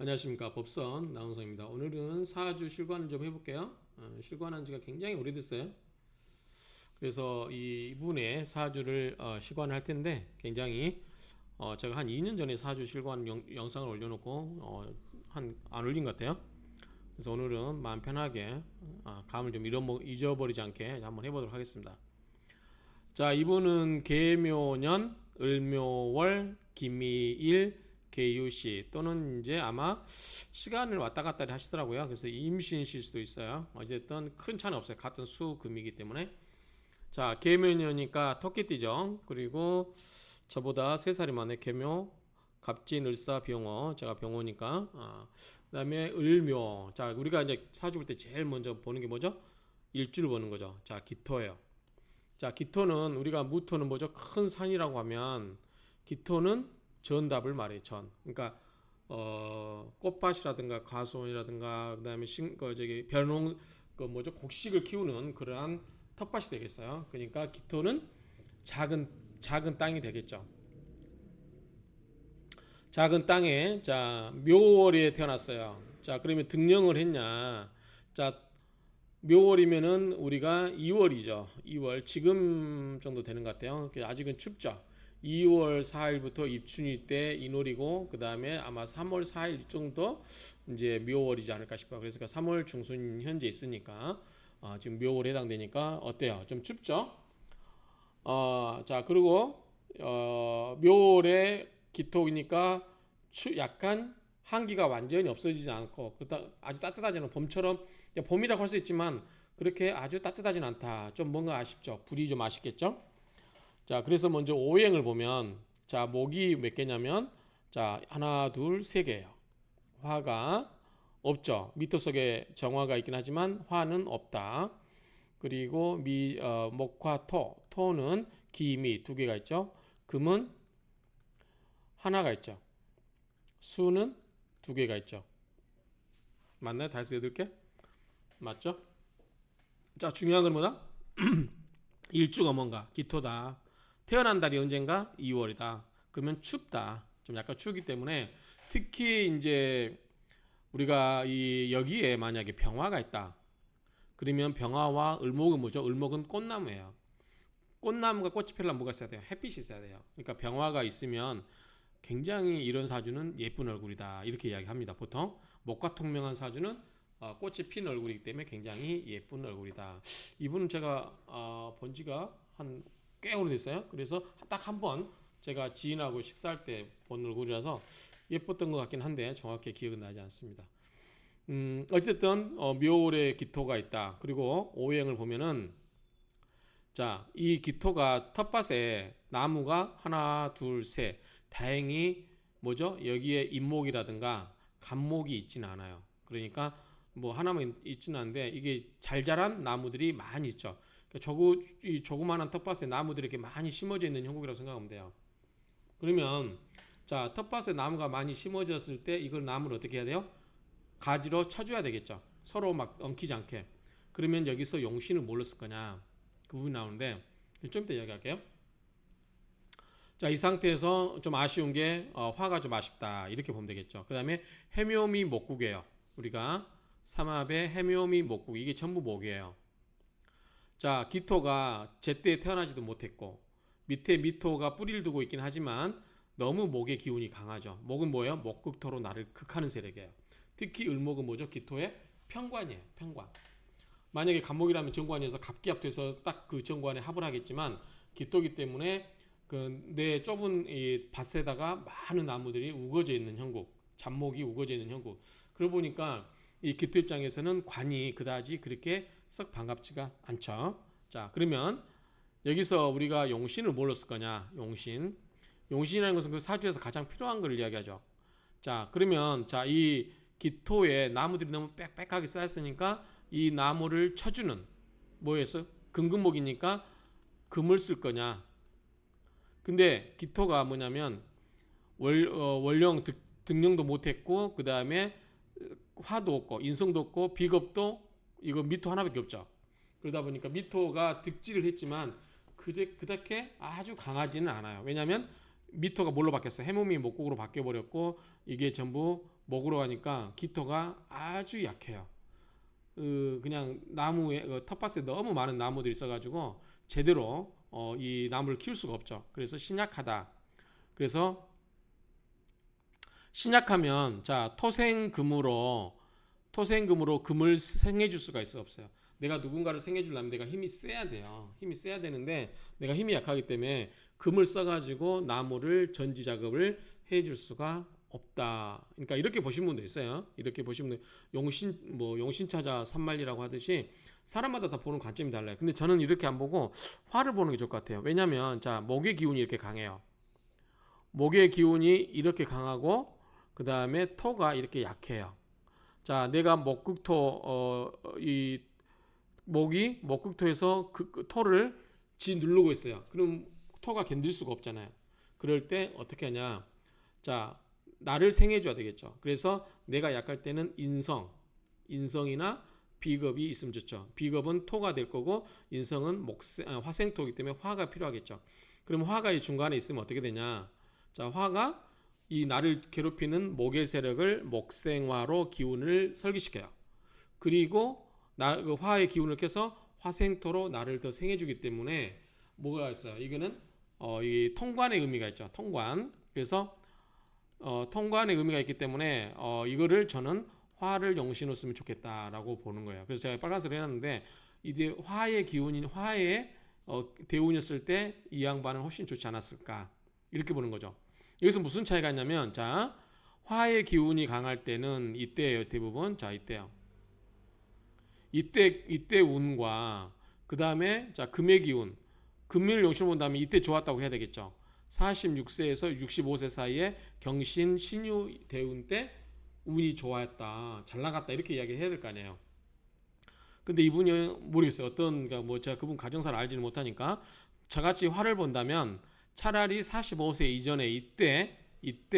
안녕하십니까. 법선 나운성입니다. 오늘은 사주 실관을 좀 해볼게요. 실관한 지가 굉장히 오래됐어요. 그래서 이분의 사주를 실관할 텐데 굉장히 제가 한 2년 전에 사주 실관 영상을 올려놓고 안 올린 것 같아요. 그래서 오늘은 마음 편하게 감을 좀 잊어버리지 않게 한번 해보도록 하겠습니다. 자, 이분은 계묘년, 을묘월, 김미일, 계유시 또는 이제 아마 시간을 왔다 갔다 하시더라고요. 그래서 임신실 수도 있어요. 어쨌든 큰 차는 없어요. 같은 수금이기 때문에. 자, 계묘년이니까 토끼띠죠. 그리고 저보다 3살이 많네. 계묘, 갑진, 을사, 병호. 제가 병호니까. 그다음에 을묘. 자, 우리가 이제 사주 볼 때 제일 먼저 보는 게 뭐죠? 일주를 보는 거죠. 자, 기토예요. 자, 기토는 우리가 무토는 뭐죠? 큰 산이라고 하면 기토는 전답을 말해요. 전. 그러니까 꽃밭이라든가 가수원이라든가 그다음에 벼농 그 뭐죠? 곡식을 키우는 그러한 텃밭이 되겠어요. 그러니까 기토는 작은 땅이 되겠죠. 작은 땅에 자 묘월에 태어났어요. 자 그러면 등령을 했냐? 자 묘월이면은 우리가 2월이죠. 2월 지금 정도 되는 것 같아요. 아직은 춥죠. 2월 4일부터 입춘일 때 이놀이고 그 다음에 아마 3월 4일 정도 이제 묘월이지 않을까 싶어요. 그래서 3월 중순 현재 있으니까 지금 묘월에 해당되니까 어때요? 좀 춥죠? 자 그리고 묘월에 기토이니까 약간 한기가 완전히 없어지지 않고 아주 따뜻하지 않은 봄처럼 봄이라고 할 수 있지만 그렇게 아주 따뜻하진 않다. 좀 뭔가 아쉽죠. 불이 좀 아쉽겠죠. 자 그래서 먼저 오행을 보면 자 목이 몇 개냐면 자 하나 둘 세 개예요. 화가 없죠. 미토 속에 정화가 있긴 하지만 화는 없다. 그리고 목화 토는 기미 두 개가 있죠. 금은 하나가 있죠. 수는 두 개가 있죠. 맞나요? 다섯 여덟 개? 맞죠? 자, 중요한 건 뭐다? 일주가 뭔가? 기토다. 태어난 달이 언젠가? 2월이다. 그러면 춥다. 좀 약간 추우기 때문에 특히 이제 우리가 여기에 만약에 병화가 있다. 그러면 병화와 을목은 뭐죠? 을목은 꽃나무예요. 꽃나무가 꽃이 피려면 뭐가 있어야 돼요? 햇빛이 있어야 돼요. 그러니까 병화가 있으면 굉장히 이런 사주는 예쁜 얼굴이다. 이렇게 이야기합니다. 보통 목과 통명한 사주는 꽃이 핀 얼굴이기 때문에 굉장히 예쁜 얼굴이다. 이분은 제가 본 지가 한 꽤 오래됐어요. 그래서 딱 한 번 제가 지인하고 식사할 때 본 얼굴이라서 예뻤던 것 같긴 한데 정확히 기억은 나지 않습니다. 어쨌든 묘월에 기토가 있다. 그리고 오행을 보면은 자, 이 기토가 텃밭에 나무가 하나, 둘, 셋. 다행히 뭐죠? 여기에 잇목이라든가 간목이 있지는 않아요. 그러니까 뭐 하나만 있지는 않은데 이게 잘 자란 나무들이 많이 있죠. 그러니까 이 조그마한 텃밭에 나무들이 이렇게 많이 심어져 있는 형국이라고 생각하면 돼요. 그러면 자, 텃밭에 나무가 많이 심어졌을 때 이걸 나무를 어떻게 해야 돼요? 가지로 쳐줘야 되겠죠. 서로 막 엉키지 않게. 그러면 여기서 용신을 뭘로 쓸 거냐? 그 부분이 나오는데 좀 이따 이야기할게요. 자, 이 상태에서 좀 아쉬운 게 화가 좀 아쉽다. 이렇게 보면 되겠죠. 그 다음에 해묘미 목국이에요. 우리가 삼합의 해묘미 목국 이게 전부 목이에요. 자, 기토가 제때 태어나지도 못했고 밑에 미토가 뿌리를 두고 있긴 하지만 너무 목의 기운이 강하죠. 목은 뭐예요? 목극토로 나를 극하는 세력이에요. 특히 을목은 뭐죠? 기토의 편관이에요. 편관. 만약에 간목이라면 정관이어서 갑기합돼서 딱 그 정관에 합을 하겠지만 기토기 때문에 그 내 좁은 이 밭에다가 많은 나무들이 우거져 있는 형국, 잡목이 우거져 있는 형국. 그러고 보니까 이 기토 입장에서는 관이 그다지 그렇게 썩 반갑지가 않죠. 자, 그러면 여기서 우리가 용신을 뭘로 쓸 거냐? 용신. 용신이라는 것은 그 사주에서 가장 필요한 걸 이야기하죠. 자, 그러면 이 기토에 나무들이 너무 빽빽하게 쌓였으니까 이 나무를 쳐주는 뭐였어? 금금목이니까 금을 쓸 거냐? 근데 기토가 뭐냐면 월령 등령도 못했고 그 다음에 화도 없고 인성도 없고 비겁도 이거 미토 하나밖에 없죠. 그러다 보니까 미토가 득지를 했지만 그렇게 아주 강하지는 않아요. 왜냐하면 미토가 뭘로 바뀌었어요? 해몸이 목국으로 바뀌어버렸고 이게 전부 목으로 가니까 기토가 아주 약해요. 그냥 나무에 텃밭에 너무 많은 나무들이 있어가지고 제대로 이 나무를 키울 수가 없죠. 그래서 신약하다. 그래서 신약하면 자 토생금으로 금을 생해줄 수가 있어 없어요. 내가 누군가를 생해주려면 내가 힘이 세야 돼요. 힘이 세야 되는데 내가 힘이 약하기 때문에 금을 써가지고 나무를 전지 작업을 해줄 수가 없다. 그러니까 이렇게 보시는 분도 있어요. 이렇게 보시면 용신차자 산만리라고 하듯이 사람마다 다 보는 관점이 달라요. 근데 저는 이렇게 안 보고 화를 보는 게 좋을 것 같아요. 왜냐하면 자 목의 기운이 이렇게 강해요. 목의 기운이 이렇게 강하고 그 다음에 토가 이렇게 약해요. 자, 내가 이 목이 목극토에서 그 토를 누르고 있어요. 그럼 토가 견딜 수가 없잖아요. 그럴 때 어떻게 하냐? 자, 나를 생해줘야 되겠죠. 그래서 내가 약할 때는 인성이나 비겁이 있으면 좋죠. 비겁은 토가 될 거고 인성은 화생토이기 때문에 화가 필요하겠죠. 그럼 화가 이 중간에 있으면 어떻게 되냐? 자, 화가 이 나를 괴롭히는 목의 세력을 목생화로 기운을 설기시켜요. 그리고 그 화의 기운을 켜서 화생토로 나를 더 생해주기 때문에 뭐가 있어요? 이거는 이 통관의 의미가 있죠. 통관. 그래서 통관의 의미가 있기 때문에 이거를 저는 화를 용신으로 쓰면 좋겠다라고 보는 거예요. 그래서 제가 빨간색으로 해놨는데 이제 화의 기운인 화의 대운이었을 때 이 양반은 훨씬 좋지 않았을까 이렇게 보는 거죠. 여기서 무슨 차이가 있냐면 자 화의 기운이 강할 때는 이때예요. 대부분 자 이때요. 이때 운과 그 다음에 자 금의 기운 금을 용신으로 본다면 이때 좋았다고 해야 되겠죠. 46세에서 65세 사이에 경신 신유 대운 때 운이 좋았다 잘 나갔다 이렇게 이야기 해야 될 거 아니에요. 근데 이분이 모르겠어요. 그러니까 뭐 제가 그분 가정사를 알지는 못하니까 저같이 화를 본다면 차라리 45세 이전에 이때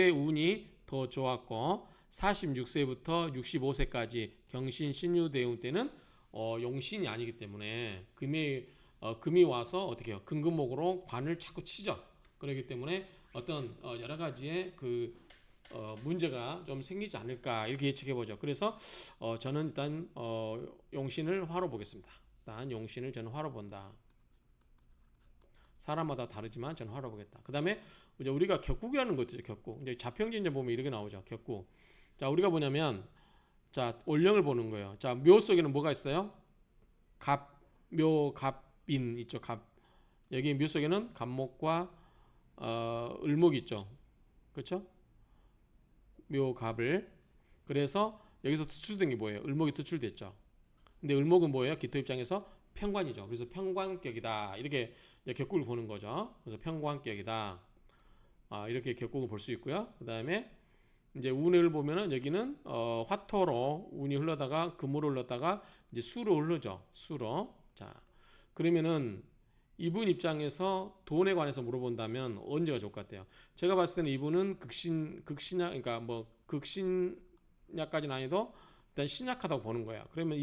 운이 더 좋았고 46세부터 65세까지 경신 신유 대운 때는 용신이 아니기 때문에 금이 와서 어떻게 해요? 금금목으로 관을 자꾸 치죠. 그렇기 때문에 어떤 여러 가지의 문제가 좀 생기지 않을까 이렇게 예측해 보죠. 그래서 저는 일단 용신을 화로 보겠습니다. 일단 용신을 저는 화로 본다. 사람마다 다르지만 저는 화로 보겠다. 그 다음에 이제 우리가 격국이라는 거 있죠. 격국. 이제 자평진제 보면 이렇게 나오죠. 격국. 자 우리가 뭐냐면 자 올령을 보는 거예요. 자 묘 속에는 뭐가 있어요? 갑인 있죠. 갑. 여기 묘 속에는 갑목과 을목이 있죠. 그렇죠? 묘갑을. 그래서 여기서 투출된 게 뭐예요? 을목이 투출됐죠. 근데 을목은 뭐예요? 기토 입장에서 편관이죠. 그래서 편관격이다. 이렇게 격국을 보는 거죠. 그래서 편관격이다. 이렇게 격국을 볼 수 있고요. 그 다음에 이제 운을 보면은 여기는 화토로 운이 흘러다가 금으로 흘렀다가 이제 수로 흐르죠. 수로. 자, 그러면은 이분 입장에서 돈에 관해서 물어본다면 언제가 좋을 것 같아요? 제가 봤을 때는 이분은 극신약, 그러니까 뭐 극신약까지는 아니도 일단 신약하다고 보는 거야. 그러면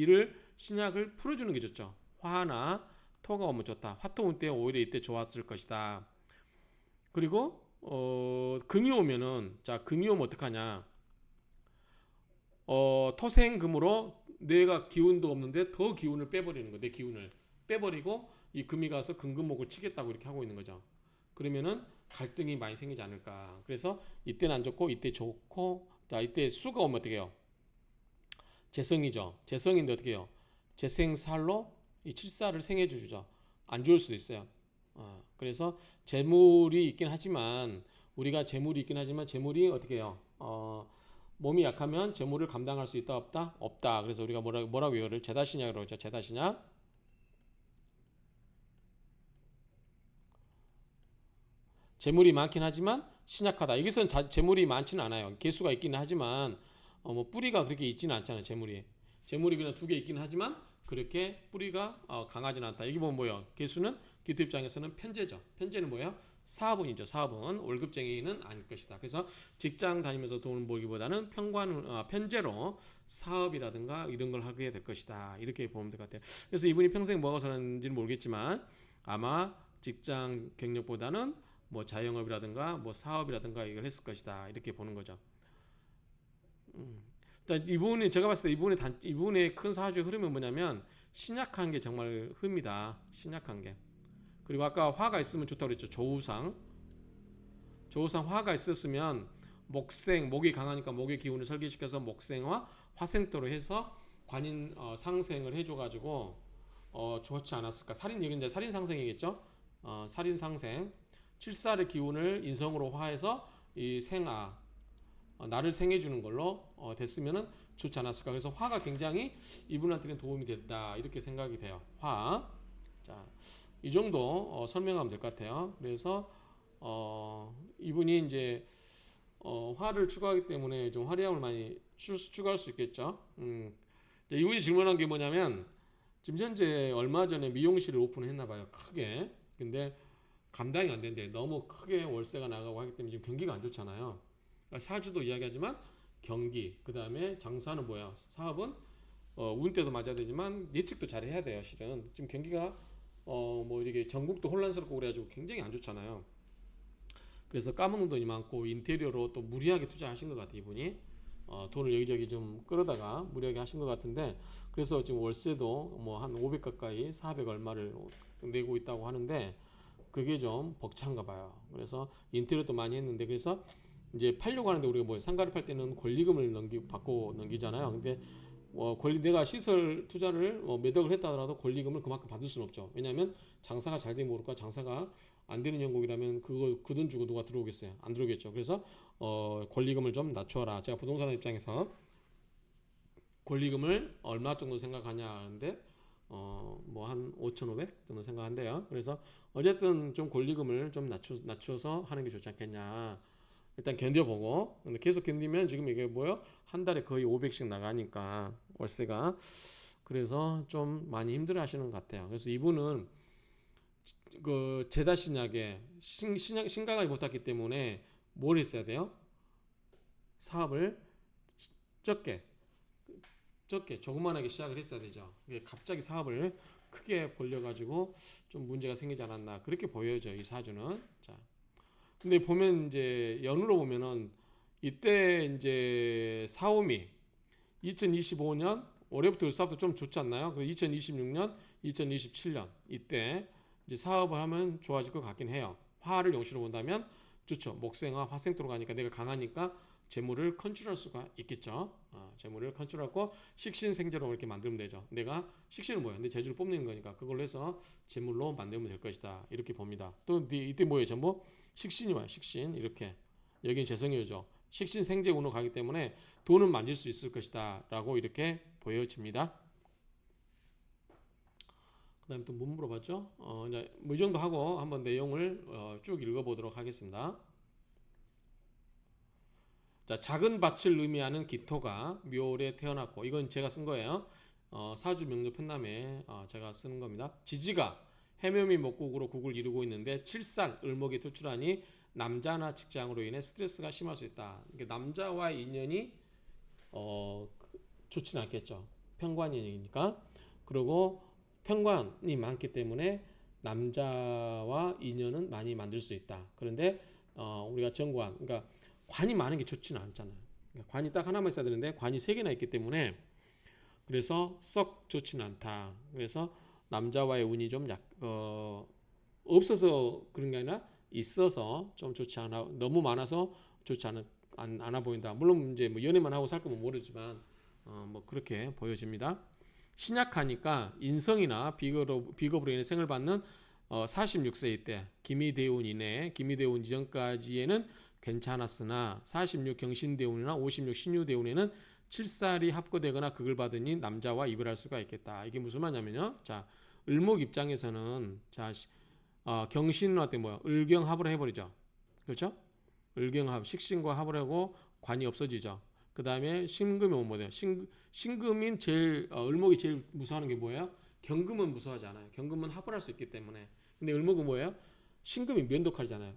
신약을 풀어주는 게 좋죠. 화나 토가 오면 좋다. 화토 운 때 오히려 이때 좋았을 것이다. 그리고 금이 오면은 자 금이 오면 어떡하냐? 토생금으로 내가 기운도 없는데 더 기운을 빼버리는 거. 내 기운을 빼버리고 이 금이 가서 금금목을 치겠다고 이렇게 하고 있는 거죠. 그러면은 갈등이 많이 생기지 않을까. 그래서 이때는 안 좋고 이때 좋고 자 이때 수가 오면 어떻게 해요? 재성이죠. 재성인데 어떻게 해요? 재생살로 이 칠사를 생해 주죠. 안 좋을 수도 있어요. 그래서 재물이 있긴 하지만 우리가 재물이 있긴 하지만 재물이 어떻게 해요? 몸이 약하면 재물을 감당할 수 있다 없다? 없다. 그래서 우리가 뭐라고 이거를 제다신약이라고 하죠. 제다신약. 재물이 많긴 하지만 신약하다. 여기서는 재물이 많지는 않아요. 개수가 있기는 하지만 뭐 뿌리가 그렇게 있지는 않잖아요. 재물이 그냥 두 개 있기는 하지만 그렇게 뿌리가 강하지는 않다. 여기 보면 뭐예요? 개수는 기토 입장에서는 편제죠. 편제는 뭐예요? 사업은이죠. 사업은 월급쟁이는 아닐 것이다. 그래서 직장 다니면서 돈을 벌기보다는 편제로 사업이라든가 이런 걸 하게 될 것이다. 이렇게 보면 될 것 같아요. 그래서 이분이 평생 뭐가 사는지는 모르겠지만 아마 직장 경력보다는 뭐 자영업이라든가 뭐 사업이라든가 이걸 했을 것이다. 이렇게 보는 거죠. 자, 이분이 제가 봤을 때 이분의 큰 사주의 흐름은 뭐냐면 신약한 게 정말 흠이다. 신약한 게. 그리고 아까 화가 있으면 좋다고 그랬죠. 조우상 화가 있었으면 목이 강하니까 목의 기운을 설계시켜서 목생과 화생토로 해서 관인 상생을 해줘가지고 좋지 않았을까. 살인 이건 이제 살인 상생이겠죠. 살인 상생. 칠살의 기운을 인성으로 화해서 이 생아 나를 생해주는 걸로 됐으면은 좋지 않았을까. 그래서 화가 굉장히 이분한테는 도움이 됐다 이렇게 생각이 돼요. 화. 자, 이 정도 설명하면 될 것 같아요. 그래서 이분이 이제 화를 추구하기 때문에 좀 화려함을 많이 추구할 수 있겠죠. 이분이 질문한 게 뭐냐면 지금 현재 얼마 전에 미용실을 오픈했나 봐요. 크게. 근데 감당이 안 된대. 너무 크게 월세가 나가고 하기 때문에 지금 경기가 안 좋잖아요. 그러니까 사주도 이야기하지만 경기, 그 다음에 장사는 뭐야? 사업은 운때도 맞아야 되지만 예측도 잘 해야 돼요. 실은 지금 경기가 뭐 이렇게 전국도 혼란스럽고 그래가지고 굉장히 안 좋잖아요. 그래서 까먹는 돈이 많고 인테리어로 또 무리하게 투자하신 것 같아 이분이. 돈을 여기저기 좀 끌어다가 무리하게 하신 것 같은데 그래서 지금 월세도 뭐 한 500 가까이 400 얼마를 내고 있다고 하는데 그게 좀 벅찬가 봐요. 그래서 인테리어도 많이 했는데 그래서 이제 팔려고 하는데 우리가 뭐 상가를 팔 때는 권리금을 받고 넘기잖아요. 근데 내가 시설 투자를 몇 억을 했다 하더라도 권리금을 그만큼 받을 수는 없죠. 왜냐하면 장사가 잘 되면 모를까 장사가 안 되는 영국이라면 그 돈 주고 누가 들어오겠어요? 안 들어오겠죠. 그래서 권리금을 좀 낮춰라. 제가 부동산 입장에서 권리금을 얼마 정도 생각하냐 하는데 뭐 한 5,500 정도 생각한대요. 그래서 어쨌든 좀 권리금을 좀 낮춰서 하는 게 좋지 않겠냐. 일단 견뎌보고 근데 계속 견디면 지금 이게 뭐요? 한 달에 거의 500씩 나가니까 월세가 그래서 좀 많이 힘들어 하시는 것 같아요. 그래서 이분은 그 제다 신약에 신강을 못 탔기 때문에 뭘 했어야 돼요? 사업을 적게 조그만하게 시작을 했어야 되죠. 이게 갑자기 사업을 크게 벌려가지고 좀 문제가 생기지 않았나 그렇게 보여져 이 사주는. 자, 근데 보면 이제 연으로 보면은 이때 이제 사오미 2025년 올해부터 사업도 좀 좋지 않나요? 그 2026년, 2027년 이때 이제 사업을 하면 좋아질 것 같긴 해요. 화를 용시로 본다면 좋죠. 목생화, 화생토로 가니까 내가 강하니까 재물을 컨트롤할 수가 있겠죠. 재물을 컨트롤하고 식신생재로 이렇게 만들면 되죠. 내가 식신은 뭐야? 내 재주를 뽐내는 거니까 그걸로 해서 재물로 만들면 될 것이다. 이렇게 봅니다. 또 이때 뭐예요? 전부 식신이 와요. 식신 이렇게 여기는 재성이죠. 식신생재 운으로 가기 때문에 돈은 만질 수 있을 것이다. 라고 이렇게 보여집니다. 그 다음에 또 뭐 물어봤죠? 이제 뭐 이 정도 하고 한번 내용을 쭉 읽어보도록 하겠습니다. 자, 작은 밭을 의미하는 기토가 묘월에 태어났고 이건 제가 쓴 거예요. 사주 명조 편남에 제가 쓰는 겁니다. 지지가 해묘미 목국으로 국을 이루고 있는데 칠살 을목이 투출하니 남자나 직장으로 인해 스트레스가 심할 수 있다. 남자와의 인연이 좋지는 않겠죠. 편관인이니까. 그리고 편관이 많기 때문에 남자와 인연은 많이 만들 수 있다. 그런데 우리가 정관, 그러니까 관이 많은 게 좋지는 않잖아요. 그러니까 관이 딱 하나만 있어야 되는데 관이 3개나 있기 때문에 그래서 썩 좋지는 않다. 그래서 남자와의 운이 좀 없어서 그런 게 아니라 있어서 좀 좋지 않아, 너무 많아서 좋지 않아 보인다. 물론 이제 뭐 연애만 하고 살 거면 모르지만 뭐 그렇게 보여집니다. 신약하니까 인성이나 비겁으로 인해 생을 받는 46세 이때 기미대운 이내 기미대운 이전까지에는 괜찮았으나 46 경신대운이나 56 신유대운에는 7살이 합거되거나 극을 받으니 남자와 이별할 수가 있겠다. 이게 무슨 말이냐면요. 자, 을목 입장에서는 자 경신화 때 뭐야? 을경합을 해버리죠. 그렇죠? 을경합 식신과 합을 하고 관이 없어지죠. 그 다음에 신금이 오면 뭐예요? 신금인 제일 을목이 제일 무서워하는 게 뭐예요? 경금은 무서워하지 않아요. 경금은 합을 할 수 있기 때문에. 근데 을목은 뭐예요? 신금이 면도칼이잖아요.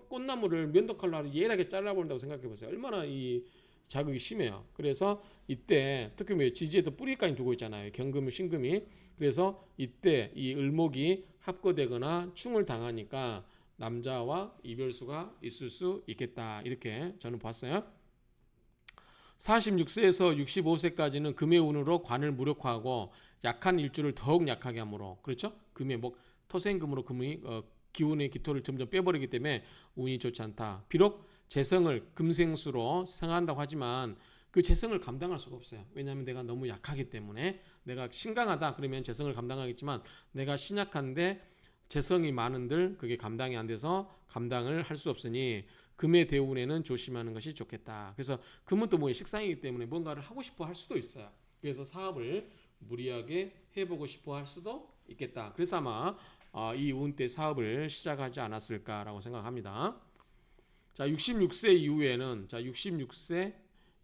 꽃나무를 면도칼로 아주 예하게 잘라버린다고 생각해 보세요. 얼마나 이 자극이 심해요. 그래서 이때 특히 뭐 지지에도 뿌리까지 두고 있잖아요. 경금이 신금이. 그래서 이때 이 을목이 합거되거나 충을 당하니까 남자와 이별수가 있을 수 있겠다. 이렇게 저는 봤어요. 46세에서 65세까지는 금의 운으로 관을 무력화하고 약한 일주를 더욱 약하게 하므로 그렇죠? 금의 토생금으로 금의 기운의 기토를 점점 빼버리기 때문에 운이 좋지 않다. 비록 재성을 금생수로 생한다고 하지만 그 재성을 감당할 수가 없어요. 왜냐하면 내가 너무 약하기 때문에 내가 신강하다 그러면 재성을 감당하겠지만 내가 신약한데 재성이 많은들 그게 감당이 안 돼서 감당을 할 수 없으니 금의 대운에는 조심하는 것이 좋겠다. 그래서 금은 또 뭐 식상이기 때문에 뭔가를 하고 싶어 할 수도 있어요. 그래서 사업을 무리하게 해보고 싶어 할 수도 있겠다. 그래서 아마 이 운 때 사업을 시작하지 않았을까라고 생각합니다. 자, 66세 이후에는 66세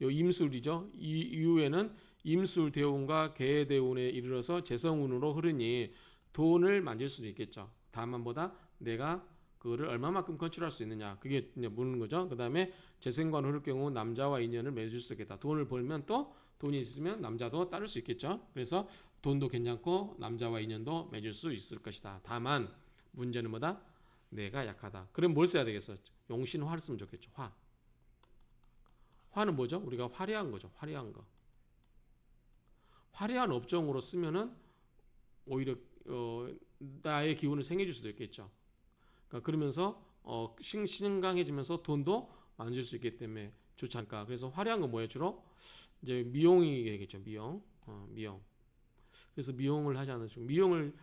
요 임술이죠. 이 이후에는 임술 대운과 계의 대운에 이르러서 재성운으로 흐르니 돈을 만질 수도 있겠죠. 다만보다 내가 그거를 얼마만큼 컨트롤할 수 있느냐 그게 이제 묻는 거죠. 그 다음에 재생관 흐를 경우 남자와 인연을 맺을 수 있겠다. 돈을 벌면 또 돈이 있으면 남자도 따를 수 있겠죠. 그래서 돈도 괜찮고 남자와 인연도 맺을 수 있을 것이다. 다만 문제는 뭐다? 내가 약하다. 그럼 뭘 써야 되겠어? 용신 화를 쓰면 좋겠죠. 화. 화는 뭐죠? 우리가 화려한 거죠. 화려한 거. 화려한 업종으로 쓰면은 오히려 나의 기운을 생겨줄 수도 있겠죠. 그러니까 그러면서 신강해지면서 돈도 만질 수 있기 때문에 좋지 않을까. 그래서 화려한 건 뭐예요? 주로 이제 미용이 되겠죠. 미용. 미용. 그래서 미용을 하지 않으시고 미용을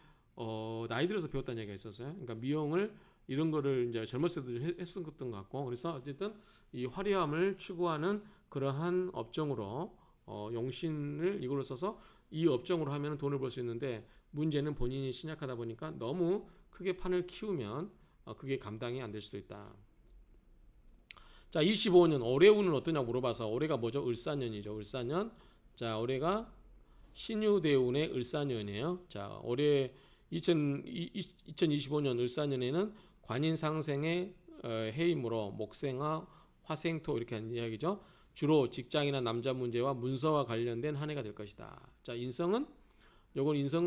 나이 들어서 배웠다는 얘기가 있었어요. 그러니까 미용을 이런 거를 이제 젊었을 때도 했었던 것 같고 그래서 어쨌든 이 화려함을 추구하는 그러한 업종으로 용신을 이걸로 써서 이 업종으로 하면 돈을 벌 수 있는데 문제는 본인이 신약하다 보니까 너무 크게 판을 키우면 그게 감당이 안 될 수도 있다. 자, 25년 올해 운은 어떠냐고 물어봐서 올해가 뭐죠? 을사년이죠. 을사년. 자, 올해가 신유대운의 을사년이에요. 자, 올해 2025년 을사년에는 관인상생의 해임으로 목생화, 화생토 이렇게 하는 이야기죠. 주로 직장이나 남자 문제와 문서와 관련된 한 해가 될 것이다. 자, 인성은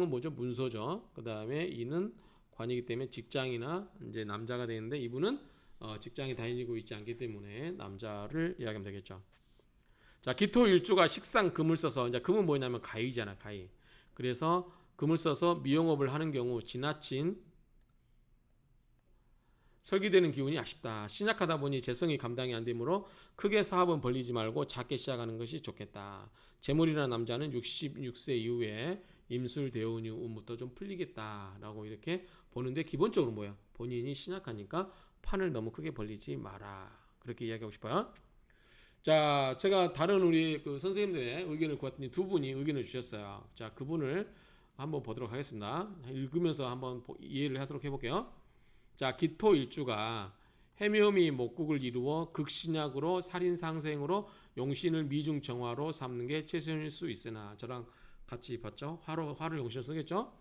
뭐죠? 문서죠. 그 다음에 이는 관이기 때문에 직장이나 이제 남자가 되는데 이분은 직장에 다니고 있지 않기 때문에 남자를 이야기하면 되겠죠. 자, 기토 일주가 식상 금을 써서 이제 금은 뭐냐면 가위잖아, 가위. 그래서 금을 써서 미용업을 하는 경우 지나친 설계되는 기운이 아쉽다. 신약하다 보니 재성이 감당이 안 되므로 크게 사업은 벌리지 말고 작게 시작하는 것이 좋겠다. 재물이나 남자는 66세 이후에 임술 대운이 운부터 좀 풀리겠다라고 이렇게 보는데 기본적으로 뭐야? 본인이 신약하니까 판을 너무 크게 벌리지 마라. 그렇게 이야기하고 싶어요. 자, 제가 다른 우리 그 선생님들의 의견을 구했더니 두 분이 의견을 주셨어요. 자, 그분을 한번 보도록 하겠습니다. 읽으면서 한번 이해를 하도록 해볼게요. 자, 기토 일주가 해묘미 목국을 이루어 극신약으로 살인상생으로 용신을 미중정화로 삼는 게 최선일 수 있으나 저랑 같이 봤죠? 화를 용신을 쓰겠죠?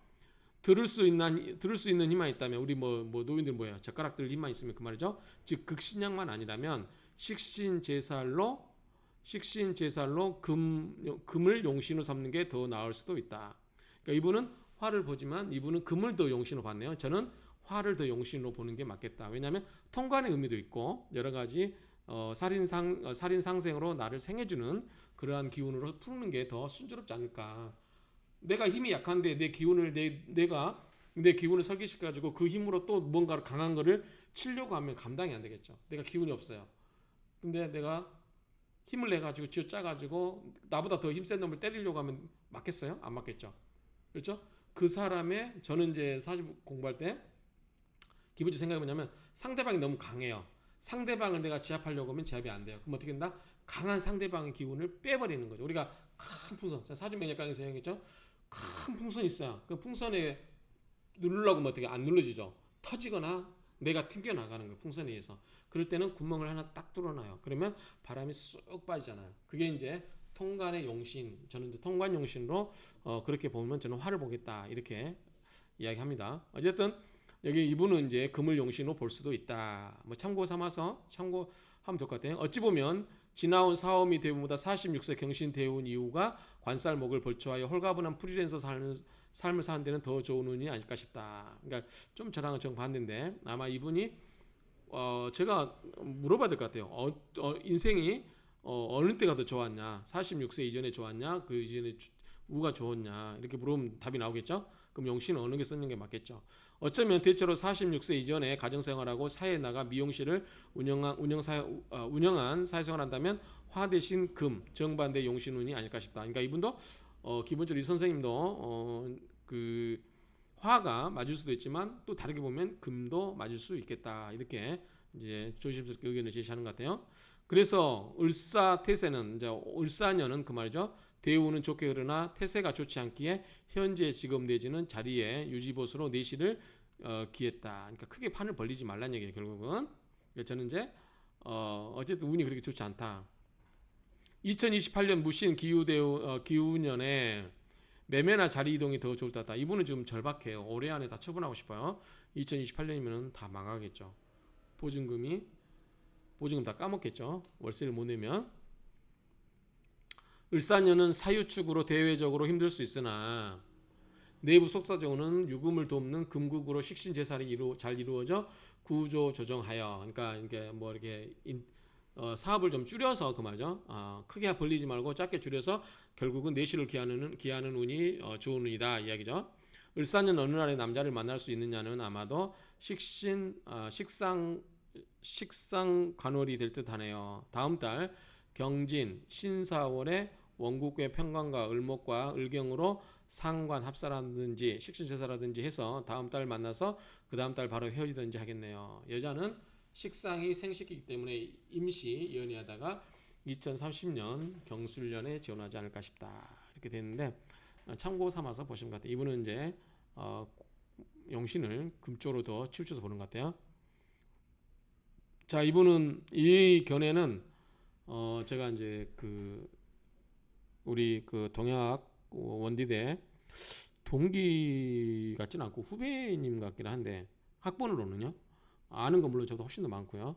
들을 수 있는 힘만 있다면 우리 노인들 뭐예요? 젓가락들 힘만 있으면 그 말이죠. 즉 극신약만 아니라면 식신제살로 금을 용신으로 삼는 게 더 나을 수도 있다. 그러니까 이분은 화를 보지만 이분은 금을 더 용신으로 봤네요. 저는 화를 더 용신으로 보는 게 맞겠다. 왜냐하면 통관의 의미도 있고 여러 가지 살인상생으로 나를 생해주는 그러한 기운으로 푸는 게 더 순조롭지 않을까. 내가 힘이 약한데 내 기운을 설계시켜가지고 그 힘으로 또 뭔가 강한 거를 치려고 하면 감당이 안 되겠죠. 내가 기운이 없어요. 근데 내가 힘을 내가지고 쥐어짜가지고 나보다 더 힘센 놈을 때리려고 하면 맞겠어요? 안 맞겠죠. 그렇죠? 그 사람의 저는 이제 사실 공부할 때 기본적인 생각이 뭐냐면 상대방이 너무 강해요. 상대방을 내가 제압하려고 하면 제압이 안 돼요. 그럼 어떻게 된다? 강한 상대방의 기운을 빼버리는 거죠. 우리가 큰 풍선, 사주명략 강의에서 얘기했죠. 큰 풍선이 있어요. 그 풍선에 누르려고 하면 어떻게 안 눌러지죠. 터지거나 내가 튕겨나가는 거예요. 풍선에 의해서. 그럴 때는 구멍을 하나 딱 뚫어놔요. 그러면 바람이 쑥 빠지잖아요. 그게 이제 통관의 용신, 저는 이제 통관 용신으로 그렇게 보면 저는 화를 보겠다 이렇게 이야기합니다. 어쨌든 여기 이분은 이제 금을 용신으로 볼 수도 있다. 뭐 참고 삼아서 참고하면 될 것 같아요. 어찌 보면 지나온 사오미 대운보다 46세 경신 대운 이후가 관살목을 벌초하여 홀가분한 프리랜서 삶을 사는 데는 더 좋은 운이 아닐까 싶다. 그러니까 좀 저랑은 정반대인데 아마 이분이 제가 물어봐야 될 것 같아요. 인생이 어느 때가 더 좋았냐? 46세 이전에 좋았냐? 그 이전에 우가 좋았냐? 이렇게 물으면 답이 나오겠죠? 그럼 용신은 어느 게 쓰는 게 맞겠죠? 어쩌면 대체로 46세 이전에 가정생활하고 사회에 나가 미용실을 운영한 사회생활 한다면 화 대신 금, 정반대 용신운이 아닐까 싶다. 그러니까 이분도 기본적으로 이 선생님도 그 화가 맞을 수도 있지만 또 다르게 보면 금도 맞을 수 있겠다. 이렇게 이제 조심스럽게 의견을 제시하는 것 같아요. 그래서 을사태세는 이제 을사년은 그 말이죠. 대우는 좋게 흐르나 태세가 좋지 않기에 현재 직업 내지는 자리에 유지보수로 내실을 기했다. 그러니까 크게 판을 벌리지 말란 얘기예요. 결국은 저는 이제 어쨌든 운이 그렇게 좋지 않다. 2028년 무신 기우년에 매매나 자리 이동이 더 좋을 것 같다. 이분은 지금 절박해요. 올해 안에 다 처분하고 싶어요. 2028년이면 다 망하겠죠. 보증금 다 까먹겠죠. 월세를 못 내면. 을사년은 사유축으로 대외적으로 힘들 수 있으나 내부 속사적으로는 유금을 돕는 금국으로 식신재산이 잘 이루어져 구조 조정하여, 그러니까 이게 뭐 이렇게 사업을 좀 줄여서 그 말이죠. 크게 벌리지 말고 작게 줄여서 결국은 내실을 기하는 운이 좋은 운이다 이야기죠. 을사년 어느 날에 남자를 만날 수 있느냐는 아마도 식상 관월이 될 듯하네요. 다음 달 경진 신사월에 원국의 평관과 을목과 을경으로 상관 합사라든지 식신제사라든지 해서 다음 달 만나서 그 다음 달 바로 헤어지든지 하겠네요. 여자는 식상이 생식이기 때문에 임시 연애하다가 2030년 경술년에 지원하지 않을까 싶다. 이렇게 됐는데 참고 삼아서 보시면 같아요. 이분은 이제 용신을 금쪽으로 더 치우쳐서 보는 것 같아요. 자, 이분은 이 견해는 제가 이제 우리 동양학 원디대 동기 같진 않고 후배님 같긴 한데 학번으로는요. 아는 건 물론 저도 훨씬 더 많고요.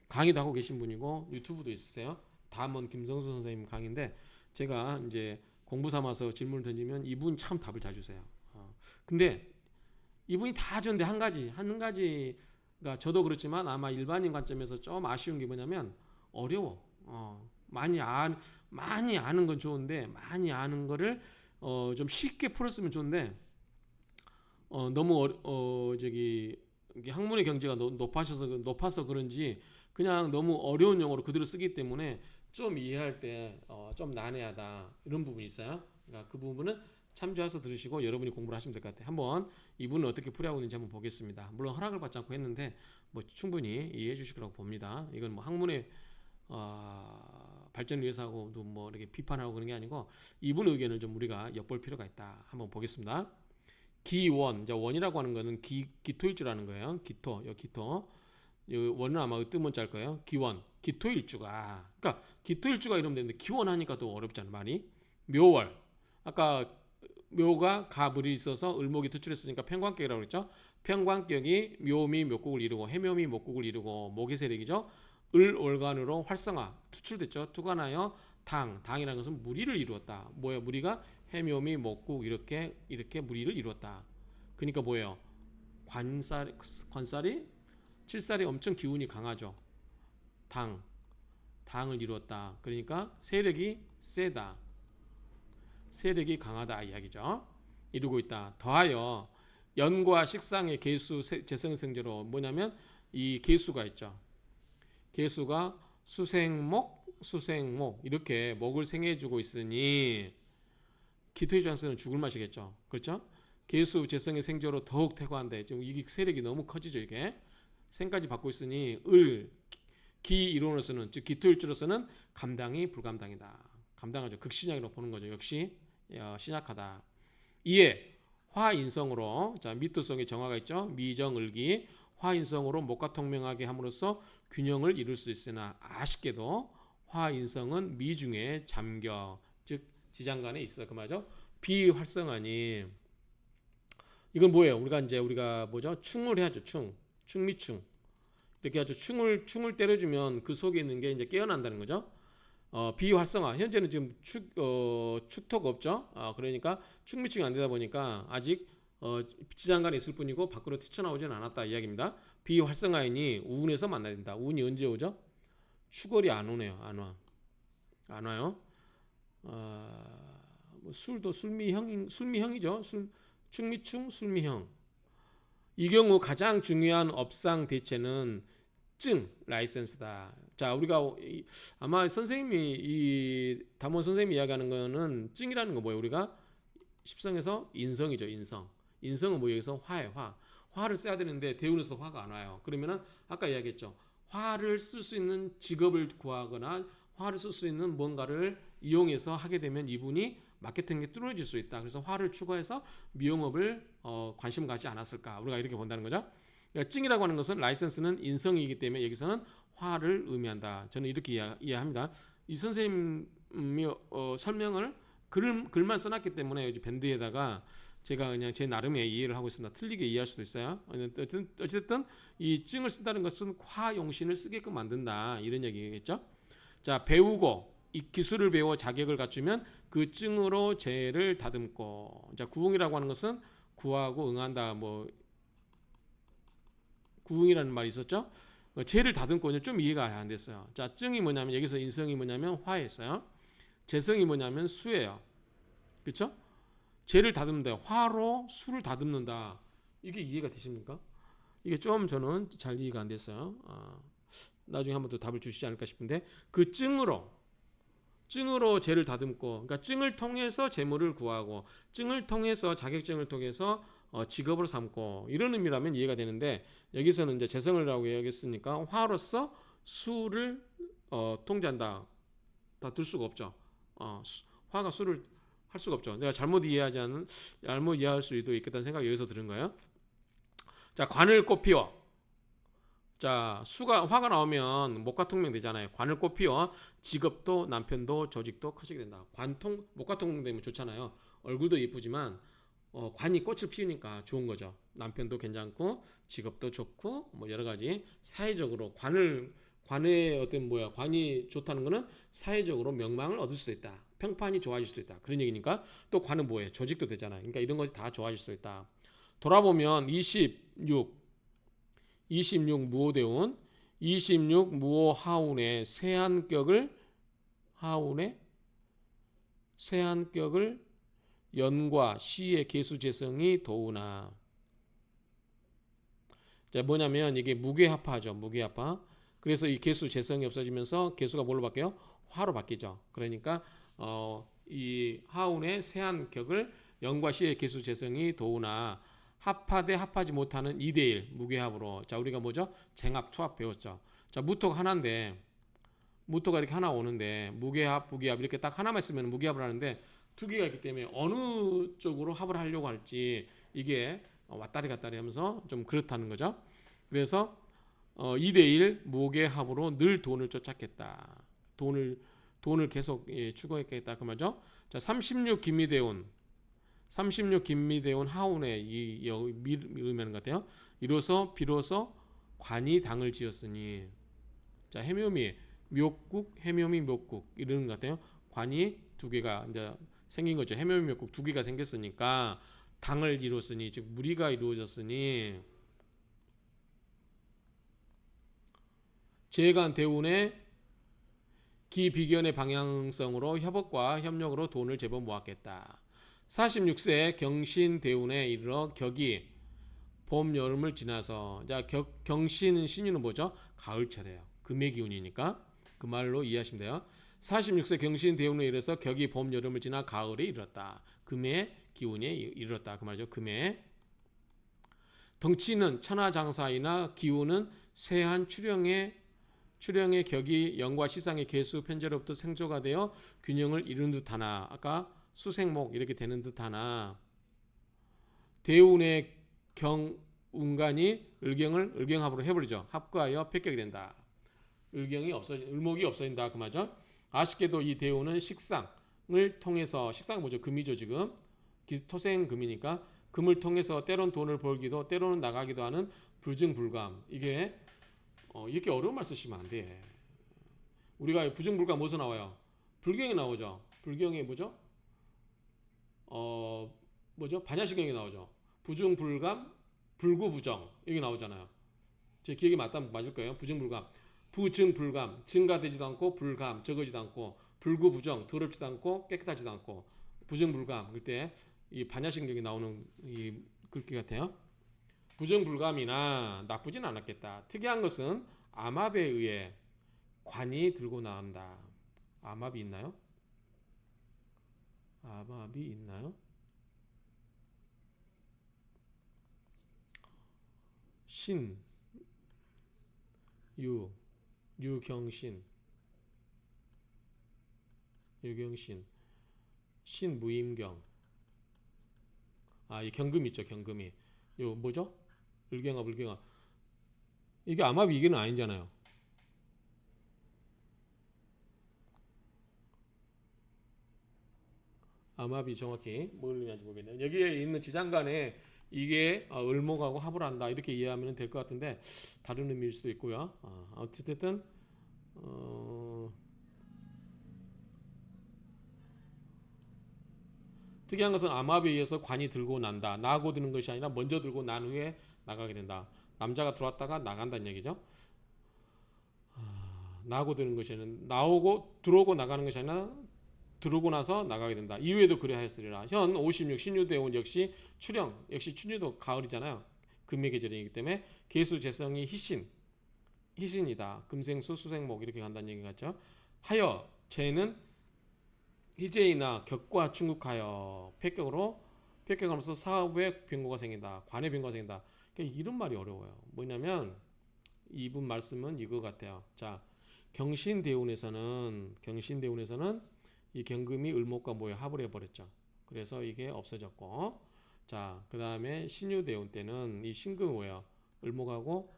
강의도 하고 계신 분이고 유튜브도 있으세요. 담원 김성수 선생님 강의인데 제가 이제 공부 삼아서 질문을 던지면 이분 참 답을 잘 주세요. 근데 이분이 다 줬는데 한 가지가 저도 그렇지만 아마 일반인 관점에서 좀 아쉬운 게 뭐냐면 어려워. 많이 아는 건 좋은데 많이 아는 거를 좀 쉽게 풀었으면 좋은데 너무 학문의 경지가 높아서 그런지 그냥 너무 어려운 용어로 그대로 쓰기 때문에 좀 이해할 때 좀 난해하다 이런 부분이 있어요. 그러니까 그 부분은 참조해서 들으시고 여러분이 공부를 하시면 될 것 같아요. 한번 이분은 어떻게 풀이하고 있는지 한번 보겠습니다. 물론 허락을 받지 않고 했는데 뭐 충분히 이해해 주실 거라고 봅니다. 이건 뭐 학문의 발전을 위해서 하고 또 뭐 이렇게 비판하고 그런 게 아니고 이분 의견을 좀 우리가 엿볼 필요가 있다. 한번 보겠습니다. 기원, 이제 원이라고 하는 거는 기토일 줄 아는 거예요. 기토. 원은 아마 뜨문자 할 거예요. 기원, 기토일주가. 그러니까 기토일주가 이러면 되는데 기원하니까 또 어렵잖아요. 말이. 묘월. 아까 묘가 가불이 있어서 을목이 투출했으니까 평관격이라고 그랬죠. 평관격이 묘미 묘국을 이루고 해묘미 목국을 이루고 목의 세력이죠. 을월간으로 활성화 투출됐죠. 투관하여 당이라는 것은 무리를 이루었다. 뭐예요? 무리가 해묘미 목국 이렇게 무리를 이루었다. 그러니까 뭐예요? 관살이 칠살이 엄청 기운이 강하죠. 당을 이루었다. 그러니까 세력이 세다. 세력이 강하다 이야기죠. 이루고 있다. 더하여 연과 식상의 계수 재성생제로 뭐냐면 이 계수가 있죠. 계수가 수생목 이렇게 목을 생해주고 있으니 기토일주한서는 죽을 맛이겠죠. 그렇죠? 계수 재성의 생조로 더욱 태고한데 지금 이게 세력이 너무 커지죠. 이게 생까지 받고 있으니 기 이론으로서는 즉 기토일주로서는 감당이 불감당이다. 감당하죠. 극신약이라고 보는 거죠. 역시 신약하다. 이에 화인성으로 자 미토성의 정화가 있죠. 미정을기 화인성으로 목과 통명하게 함으로써 균형을 이룰 수 있으나 아쉽게도 화인성은 미중에 잠겨 즉 지장간에 있어 그 말이죠. 비활성하니 이건 뭐예요? 우리가 뭐죠? 충을 해야죠. 충미충 이렇게 아주 충을 때려주면 그 속에 있는 게 이제 깨어난다는 거죠. 비활성화 현재는 지금 축토가 없죠. 그러니까 충미충이 안 되다 보니까 아직 지장간에 있을 뿐이고 밖으로 튀쳐나오지는 않았다 이야기입니다. 비활성화이니 우운에서 만나야 된다. 우운이 언제 오죠? 축월이 안 오네요. 안 와. 안 와요. 뭐 술도 술미형이죠. 충미충 술미형. 이 경우 가장 중요한 업상 대체는 증 라이센스다. 자, 우리가 아마 선생님이 이 담원 선생님이 이야기하는 거는 증이라는 거 뭐예요? 우리가 십성에서 인성이죠. 인성은 뭐 여기서 화예요. 화를 써야 되는데 대운에서 화가 안 와요. 그러면은 아까 이야기했죠. 화를 쓸 수 있는 직업을 구하거나 화를 쓸 수 있는 뭔가를 이용해서 하게 되면 이분이 마케팅에 뚫어질 수 있다. 그래서 화를 추구해서 미용업을 관심 갖지 않았을까? 우리가 이렇게 본다는 거죠. 그러니까 증이라고 하는 것은 라이센스는 인성이기 때문에 여기서는 화를 의미한다. 저는 이렇게 이해합니다. 이 선생님이 설명을 글만 써놨기 때문에 여기 밴드에다가 제가 그냥 제 나름의 이해를 하고 있습니다. 틀리게 이해할 수도 있어요. 어쨌든 이 증을 쓴다는 것은 화용신을 쓰게끔 만든다. 이런 얘기겠죠. 자, 배우고 이 기술을 배워 자격을 갖추면 그 증으로 죄를 다듬고. 자, 구응이라고 하는 것은 구하고 응한다. 뭐 구응이라는 말이 있었죠. 죄를 다듬고 좀 이해가 안 됐어요. 자, 증이 뭐냐면 여기서 인성이 뭐냐면 화였어요. 재성이 뭐냐면 수예요. 그렇죠? 죄를 다듬는다. 화로 수를 다듬는다. 이게 이해가 되십니까? 이게 좀 저는 잘 이해가 안 됐어요. 나중에 한번 더 답을 주시지 않을까 싶은데 그 증으로 죄를 다듬고, 그러니까 증을 통해서 재물을 구하고, 증을 통해서 자격증을 통해서 직업으로 삼고 이런 의미라면 이해가 되는데 여기서는 이제 재성이라고 얘기했으니까 화로서 수를 통제한다. 다 들 수가 없죠. 화가 수를 할 수가 없죠. 내가 잘못 이해할 수도 있겠다는 생각이 여기서 들은 거예요. 자, 관을 꽃피워. 자, 화가 나오면 목화통명 되잖아요. 관을 꽃피워 직업도 남편도 조직도 커지게 된다. 목화통명 되면 좋잖아요. 얼굴도 예쁘지만 관이 꽃을 피우니까 좋은 거죠. 남편도 괜찮고 직업도 좋고 뭐 여러 가지 사회적으로 관의 관이 좋다는 거는 사회적으로 명망을 얻을 수도 있다. 평판이 좋아질 수도 있다. 그런 얘기니까 또 관은 뭐예요? 조직도 되잖아요. 그러니까 이런 것이 다 좋아질 수도 있다. 돌아보면 26 무오대운 26 무오 하운의 쇠한격을 연과 시의 개수재성이 도우나. 자, 뭐냐면 이게 무괴합화죠. 무괴합화. 그래서 이 개수 재성이 없어지면서 개수가 뭘로 바뀌어요? 화로 바뀌죠. 그러니까 이 하운의 쇠한격을 연과 시의 개수 재성이 도우나 합하되 합하지 못하는 2대1 무괴합으로. 자, 우리가 뭐죠? 쟁합, 투합 배웠죠. 자, 무토가 하나인데 무토가 이렇게 하나 오는데 무괴합, 부괴합 이렇게 딱 하나만 있으면 무괴합을 하는데 두 개가 있기 때문에 어느 쪽으로 합을 하려고 할지 이게 왔다리 갔다리 하면서 좀 그렇다는 거죠. 그래서 2대1 무괴합으로 늘 돈을 쫓았겠다. 돈을 계속 추구했겠다 그 말이죠. 자, 36 김미대운 하운의 이 의미하는 것 같아요. 이로써 비로소 관이 당을 지었으니. 자, 해묘미 묘국 이러는 것 같아요. 관이 두 개가 이제 생긴 거죠. 해묘미 묘국 두 개가 생겼으니까 당을 이뤘으니, 즉 무리가 이루어졌으니. 재간 대운의 기비견의 방향성으로 협업과 협력으로 돈을 제법 모았겠다. 46세 경신 대운에 이르러 격이 봄 여름을 지나서. 자, 경신은 신유는 뭐죠? 가을철이에요. 금의 기운이니까 그 말로 이해하시면 돼요. 46세 경신 대운에 이르러서 격이 봄 여름을 지나 가을에 이르렀다. 금의 기운에 이르렀다 그 말이죠. 금의 덩치는 천하장사이나 기운은 세한 출형의 격이 영과 시상의 개수 편제로부터 생조가 되어 균형을 이룬 듯하나. 아까 수생목 이렇게 되는 듯하나 대운의 운간이 을경합으로 해버리죠. 합과하여 폐격이 된다. 을목이 없어진다 그 말이죠. 아쉽게도 이 대운은 식상을 통해서, 식상은 뭐죠? 금이죠. 지금 토생금이니까 금을 통해서 때론 돈을 벌기도 때로는 나가기도 하는 불증불감. 이게 이렇게 어려운 말 쓰시면 안 돼. 우리가 부증불감 뭐서 나와요? 불경이 나오죠. 불경이 뭐죠? 반야시경이 나오죠. 부증불감, 불구부정 여기 나오잖아요. 제 기억이 맞을 거예요. 부증불감, 증가되지도 않고 불감, 적어지도 않고 불구부정, 더럽지도 않고 깨끗하지도 않고 부정불감. 그때 이 반야신경이 나오는 이 글귀 같아요. 부정불감이나 나쁘진 않았겠다. 특이한 것은 암압에 의해 관이 들고 나간다. 암압이 있나요? 암압이 있나요? 신, 유경신, 신무임경. 이 경금 있죠, 경금이. 요 뭐죠? 을경합. 이게 암압이 이게는 아니잖아요. 암압이 정확히 뭘 의미하는지 모르겠네요. 여기에 있는 지장간에 이게 을목하고 합을 한다 이렇게 이해하면 될 것 같은데 다른 의미일 수도 있고요. 어쨌든 특이한 것은 암압에 의해서 관이 들고 난다. 나고 드는 것이 아니라 먼저 들고 난 후에 나가게 된다. 남자가 들어왔다가 나간다는 얘기죠. 나고 드는 것이 아니라 나오고 들어오고 나가는 것이 아니라 들어오고 나서 나가게 된다. 이후에도 그래 하였으리라. 현 56 신유대운 역시 출형, 역시 춘유도 가을이잖아요. 금의 계절이기 때문에 계수 재성이 희신이다. 금생수 수생목 이렇게 간다는 얘기 같죠. 하여 쟤는 희재이나 격과 충국하여 폐격하면서 사업에 변고가 생긴다. 관에 변고가 생긴다. 그러니까 이런 말이 어려워요. 뭐냐면 이분 말씀은 이거 같아요. 자, 경신대운에서는 이 경금이 을목과 모여 합을 해버렸죠. 그래서 이게 없어졌고, 자, 그 다음에 신유대운 때는 이 신금이 뭐예요? 을목하고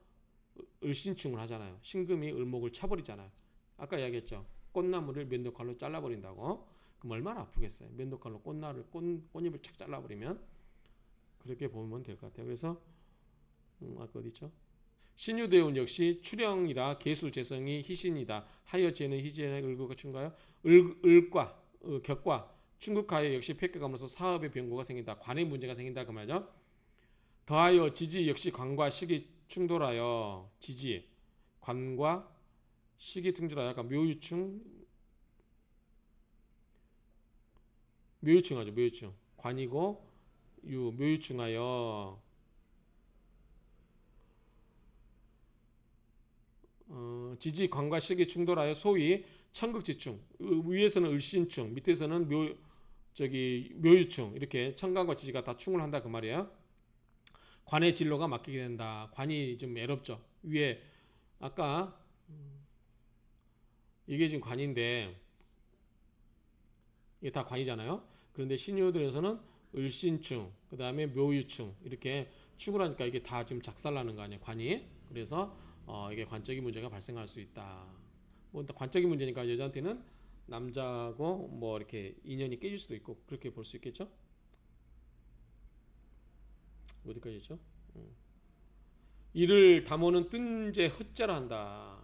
을신충을 하잖아요. 신금이 을목을 차버리잖아요. 아까 이야기했죠. 꽃나무를 면도칼로 잘라버린다고. 그럼 얼마나 아프겠어요. 면도칼로 꽃잎을 착 잘라버리면. 그렇게 보면 될 것 같아요. 그래서 아까 어디 있죠? 신유대운 역시 출형이라 계수 재성이 희신이다. 하여 쟤는 희재의 을구가 충가요. 을과 격과 충국하여 역시 폐격함으로써 사업의 변고가 생긴다. 관의 문제가 생긴다 그 말이죠. 더하여 지지 역시 관과 식이 충돌하여 지지 관과 식이 충돌하여 약간 묘유충하죠. 묘유충 관이고 묘유충하여 지지 관과 식이 충돌하여 소위 천극지충 위에서는 을신충 밑에서는 묘유충 이렇게 천간과 지지가 다 충을 한다 그 말이에요. 관의 진로가 맡기게 된다. 관이 좀 애롭죠. 위에 아까 이게 지금 관인데 이게 다 관이잖아요. 그런데 신유들에서는 을신충 그 다음에 묘유충 이렇게 충을 하니까 이게 다 지금 작살나는 거 아니에요. 관이. 그래서 이게 관적인 문제가 발생할 수 있다. 뭐 관적인 문제니까 여자한테는 남자하고 뭐 이렇게 인연이 깨질 수도 있고 그렇게 볼 수 있겠죠. 어디까지 했죠? 이를 담호는 뜬제 헛자라 한다.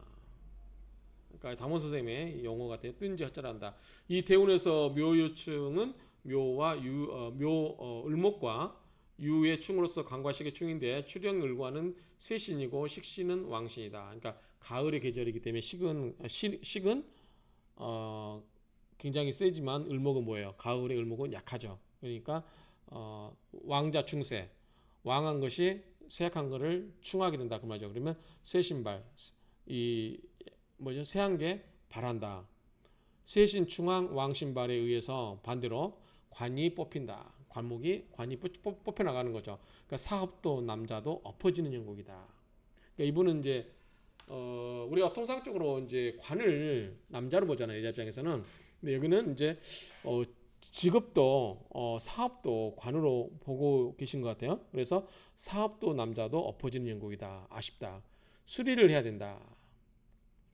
그러니까 담호 선생님의 용어 같아요. 뜬제 헛자라 한다. 이 대운에서 묘유충은 묘와 을목과 유의 충으로서 간과식의 충인데 출형을과는 쇠신이고 식신은 왕신이다. 그러니까 가을의 계절이기 때문에 식은 굉장히 세지만 을목은 뭐예요? 가을의 을목은 약하죠. 그러니까 왕자 충세 왕한 것이 쇠약한 것을 충하게 된다 그 말이죠. 그러면 쇠신발 이 뭐죠? 쇠한게 발한다. 쇠신 충왕 왕신발에 의해서 반대로 관이 뽑힌다. 관이 뽑혀 나가는 거죠. 그러니까 사업도 남자도 엎어지는 형국이다. 그러니까 이분은 이제 우리가 통상적으로 이제 관을 남자로 보잖아요. 여자 입장에서는. 근데 여기는 이제 직업도 사업도 관으로 보고 계신 것 같아요. 그래서 사업도 남자도 엎어지는 형국이다. 아쉽다. 수리를 해야 된다.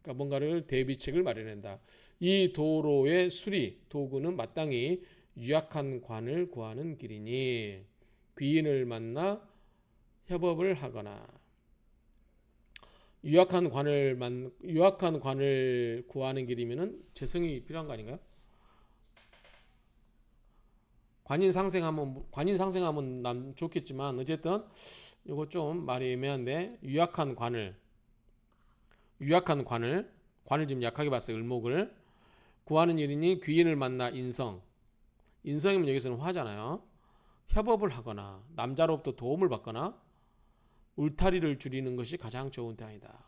그러니까 뭔가를 대비책을 마련한다. 이 도로의 수리 도구는 마땅히 유약한 관을 구하는 길이니 귀인을 만나 협업을 하거나 유약한 관을 구하는 길이면은 재성이 필요한 거 아닌가요? 관인 상생하면 난 좋겠지만 어쨌든 이거 좀 말이 애매한데 유약한 관을 지금 약하게 봤어요. 을목을 구하는 일이니 귀인을 만나 인성. 인성이면 여기서는 화잖아요. 협업을 하거나 남자로부터 도움을 받거나 울타리를 줄이는 것이 가장 좋은 때이다.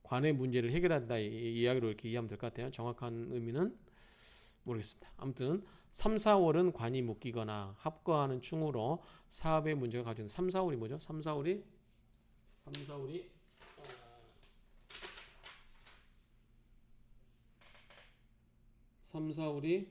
관의 문제를 해결한다 이 이야기로 이렇게 이해하면 될 것 같아요. 정확한 의미는 모르겠습니다. 아무튼 3, 4월은 관이 묶이거나 합거하는 충으로 사업의 문제가 가져온 3, 4월이 뭐죠? 3, 4월이 3, 4월이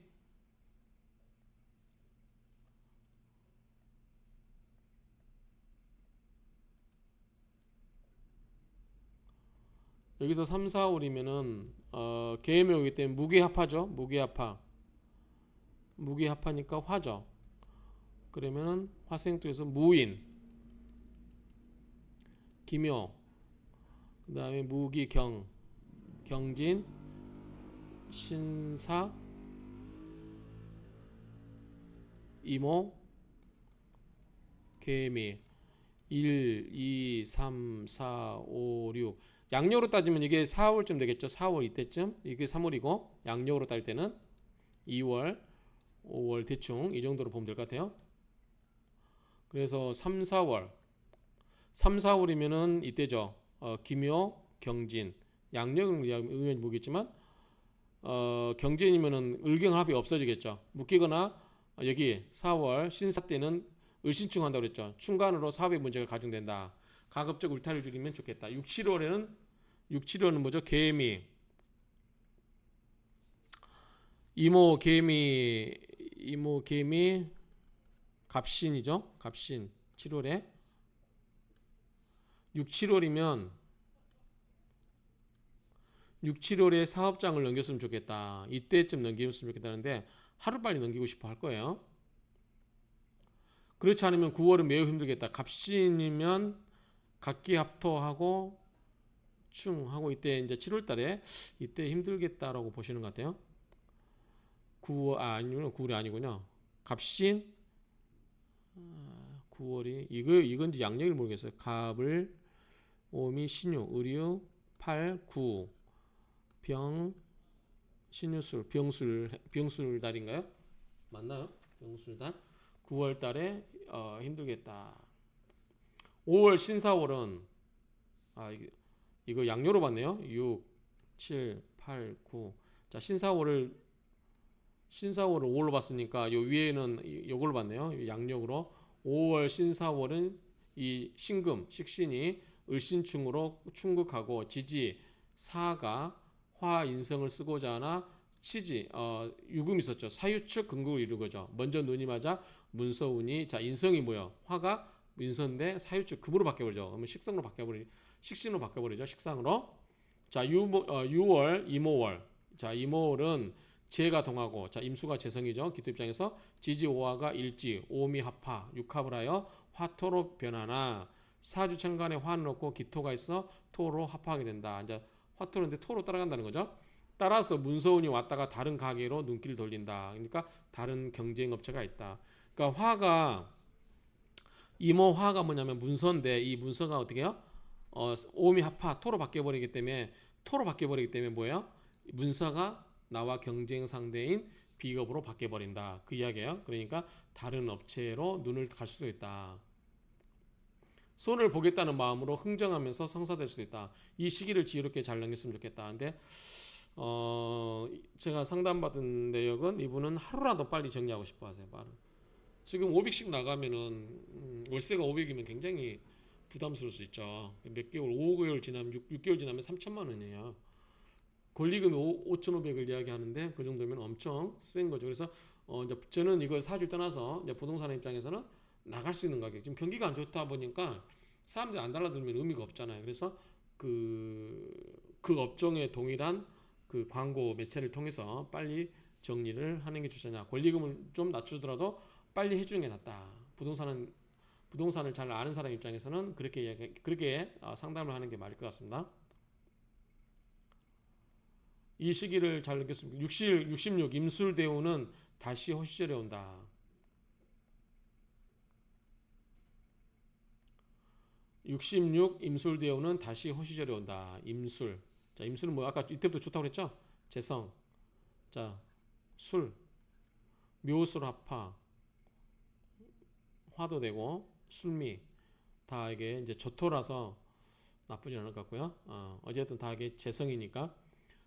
여기서 3, 4월이면은 계음이 오기 때문에 무게합하죠. 무게합하니까 화죠. 그러면은 화생토에서 무인, 기묘, 그 다음에 무기경, 경진, 신사, 이모, 개미 1, 2, 3, 4, 5, 6 양력으로 따지면 이게 4월쯤 되겠죠. 4월 이때쯤 이게 3월이고 양력으로 딸 때는 2월, 5월 대충 이 정도로 보면 될 것 같아요. 그래서 3, 4월 3, 4월이면은 이때죠. 기묘, 경진 양력은 의미는 모르겠지만 경진이면은 을경합이 없어지겠죠. 묶이거나 여기 4월 신사 때는 을신충 한다고 그랬죠. 충간으로 사업의 문제가 가중된다. 가급적 울타리를 줄이면 좋겠다. 6, 7월은 뭐죠? 개미, 이모 개미, 갑신이죠. 갑신 7월에 6, 7월이면 6, 7월에 사업장을 넘겼으면 좋겠다. 이때쯤 넘겼으면 좋겠다는데 하루빨리 넘기고 싶어 할 거예요. 그렇지 않으면 9월은 매우 힘들겠다. 갑신이면 갑기합토하고 충하고 이때 이제 7월 달에 이때 힘들겠다라고 보시는 것 같아요. 9월 아니면 9월이 아니군요. 갑신 9월이 이건지 양력을 모르겠어요. 갑을 오미 신유 의류 8 9 병 신유술 병술 달인가요? 맞나요? 병술 달 9월 달에 힘들겠다. 5월 신사월은 이거 양료로 봤네요. 6, 7, 8, 9. 자, 신사월을 5월로 봤으니까 요 위에는 요걸로 봤네요. 양력으로 5월 신사월은 이 신금, 식신이 을신충으로 충극하고 지지, 사가 화인성을 쓰고자 하나 치지, 유금이 있었죠. 사유축 근국을 이루고죠. 먼저 눈이 맞아 문서운이 자 인성이 뭐야? 화가 인서인데 사유축 금으로 바뀌어버리죠. 그러면 식신으로 바뀌어버리죠. 식상으로. 자 6월 이모월. 자 이모월은 재가 동하고 자 임수가 재성이죠. 기토 입장에서 지지오화가 일지 오미합화 육합을 하여 화토로 변하나 사주천간에 화는 없고 기토가 있어 토로 합하게 된다. 이제 화토로인데 토로 따라간다는 거죠. 따라서 문서운이 왔다가 다른 가게로 눈길을 돌린다. 그러니까 다른 경쟁업체가 있다. 그러니까 화가 이모화가 뭐냐면 문서인데 이 문서가 어떻게 해요? 오미합화 토로 바뀌어버리기 때문에 뭐예요? 문서가 나와 경쟁 상대인 비겁으로 바뀌어버린다. 그 이야기예요. 그러니까 다른 업체로 눈을 갈 수도 있다. 손을 보겠다는 마음으로 흥정하면서 성사될 수도 있다. 이 시기를 지혜롭게 잘 넘겼으면 좋겠다. 근데 제가 상담받은 내역은 이분은 하루라도 빨리 정리하고 싶어 하세요. 지금 500씩 나가면은 월세가 500이면 굉장히 부담스러울 수 있죠. 몇 개월, 5개월 지나면 6개월 지나면 3천만 원이에요. 권리금이 5,500을 이야기하는데 그 정도면 엄청 센 거죠. 그래서 이제 저는 이걸 사주를 떠나서 이제 부동산 입장에서는 나갈 수 있는 가격. 지금 경기가 안 좋다 보니까 사람들이 안 달라들면 의미가 없잖아요. 그래서 그 업종에 동일한 그 광고 매체를 통해서 빨리 정리를 하는 게 좋잖냐. 권리금을 좀 낮추더라도 빨리 해주는 게 낫다. 부동산을 잘 아는 사람 입장에서는 그렇게 상담을 하는 게 맞을 것 같습니다. 이 시기를 잘 느꼈습니다. 66 임술대우는 다시 허시절에 온다. 66 임술대우는 다시 허시절에 온다. 임술. 자, 임술은 뭐 아까 이때부터 좋다고 그랬죠? 재성, 자, 술, 묘술 합파, 화도 되고 술미 다 이게 이제 조토라서 나쁘진 않을 것 같고요. 어쨌든 다 이게 재성이니까